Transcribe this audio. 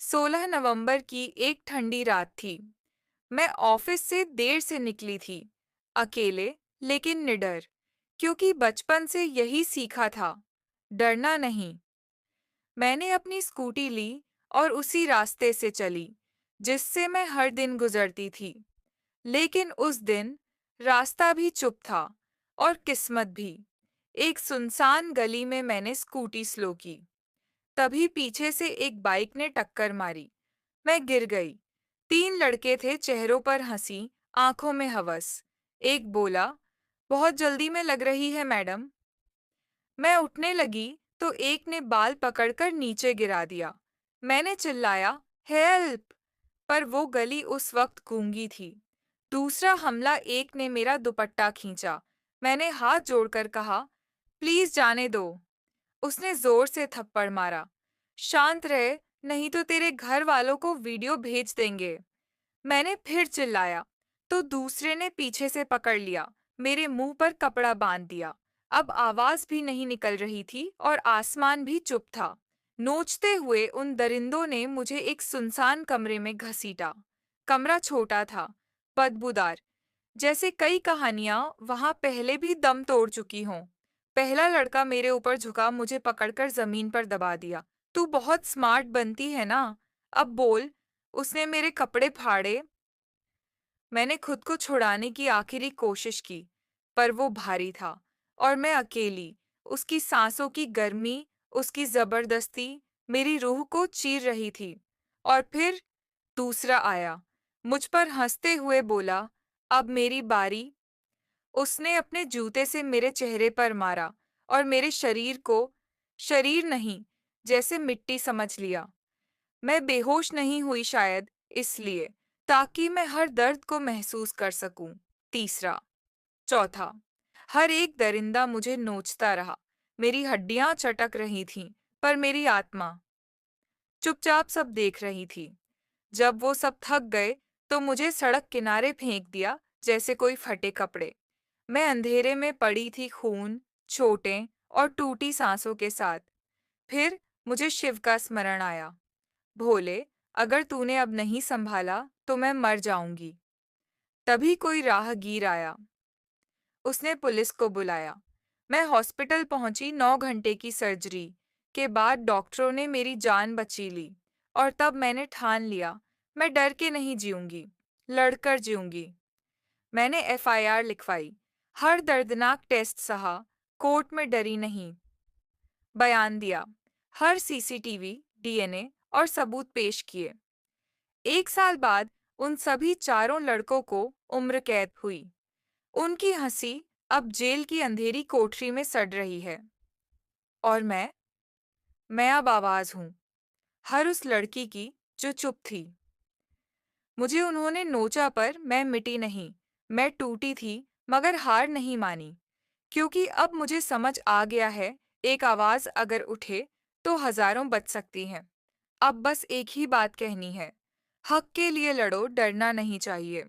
16 नवंबर की एक ठंडी रात थी। मैं ऑफिस से देर से निकली थी, अकेले लेकिन निडर, क्योंकि बचपन से यही सीखा था, डरना नहीं। मैंने अपनी स्कूटी ली और उसी रास्ते से चली, जिससे मैं हर दिन गुजरती थी। लेकिन उस दिन रास्ता भी चुप था और किस्मत भी। एक सुनसान गली में मैंने स्कूटी स्लो की। तभी पीछे से एक बाइक ने टक्कर मारी। मैं गिर गई। 3 लड़के थे, चेहरों पर हंसी, आंखों में हवस। एक बोला, बहुत जल्दी में लग रही है मैडम। मैं उठने लगी तो एक ने बाल पकड़कर नीचे गिरा दिया। मैंने चिल्लाया, हेल्प! पर वो गली उस वक्त गूंगी थी। दूसरा हमला, एक ने मेरा दुपट्टा खींचा। मैंने हाथ जोड़कर कहा, प्लीज जाने दो। उसने जोर से थप्पड़ मारा। शांत रहे, नहीं तो तेरे घर वालों को वीडियो भेज देंगे। मैंने फिर चिल्लाया, तो दूसरे ने पीछे से पकड़ लिया, मेरे मुंह पर कपड़ा बांध दिया। अब आवाज भी नहीं निकल रही थी और आसमान भी चुप था। नोचते हुए उन दरिंदों ने मुझे एक सुनसान कमरे में घसीटा। कमरा छोटा था, बदबूदार, जैसे कई कहानियां वहां पहले भी दम तोड़ चुकी हों। पहला लड़का मेरे ऊपर झुका, मुझे पकड़कर जमीन पर दबा दिया। तू बहुत स्मार्ट बनती है ना, अब बोल। उसने मेरे कपड़े फाड़े। मैंने खुद को छुड़ाने की आखिरी कोशिश की, पर वो भारी था और मैं अकेली। उसकी सांसों की गर्मी, उसकी जबरदस्ती मेरी रूह को चीर रही थी। और फिर दूसरा आया, मुझ पर हंसते हुए बोला, अब मेरी बारी। उसने अपने जूते से मेरे चेहरे पर मारा और मेरे शरीर को, शरीर नहीं, जैसे मिट्टी समझ लिया। मैं बेहोश नहीं हुई, शायद इसलिए ताकि मैं हर दर्द को महसूस कर सकूं। तीसरा, चौथा, हर एक दरिंदा मुझे नोचता रहा। मेरी हड्डियां चटक रही थीं, पर मेरी आत्मा चुपचाप सब देख रही थी। जब वो सब थक गए तो मुझे सड़क किनारे फेंक दिया, जैसे कोई फटे कपड़े। मैं अंधेरे में पड़ी थी, खून, चोटें और टूटी सांसों के साथ। फिर मुझे शिव का स्मरण आया। भोले, अगर तूने अब नहीं संभाला तो मैं मर जाऊंगी। तभी कोई राहगीर आया। उसने पुलिस को बुलाया। मैं हॉस्पिटल पहुंची। 9 घंटे की सर्जरी के बाद डॉक्टरों ने मेरी जान बची ली। और तब मैंने ठान लिया, मैं डर के नहीं जीऊंगी, लड़कर जीऊंगी। मैंने एफआईआर लिखवाई, हर दर्दनाक टेस्ट सहा, कोर्ट में डरी नहीं। बयान दिया, हर सीसीटीवी, डीएनए और सबूत पेश किए। 1 साल बाद उन सभी चारों लड़कों को उम्र कैद हुई। उनकी हंसी अब जेल की अंधेरी कोठरी में सड़ रही है। और मैं अब आवाज हूँ, हर उस लड़की की जो चुप थी। मुझे उन्होंने नोचा, पर मैं मिटी नहीं। मैं टूटी थी, मगर हार नहीं मानी। क्योंकि अब मुझे समझ आ गया है, एक आवाज अगर उठे तो हजारों बच सकती हैं। अब बस एक ही बात कहनी है, हक के लिए लड़ो, डरना नहीं चाहिए।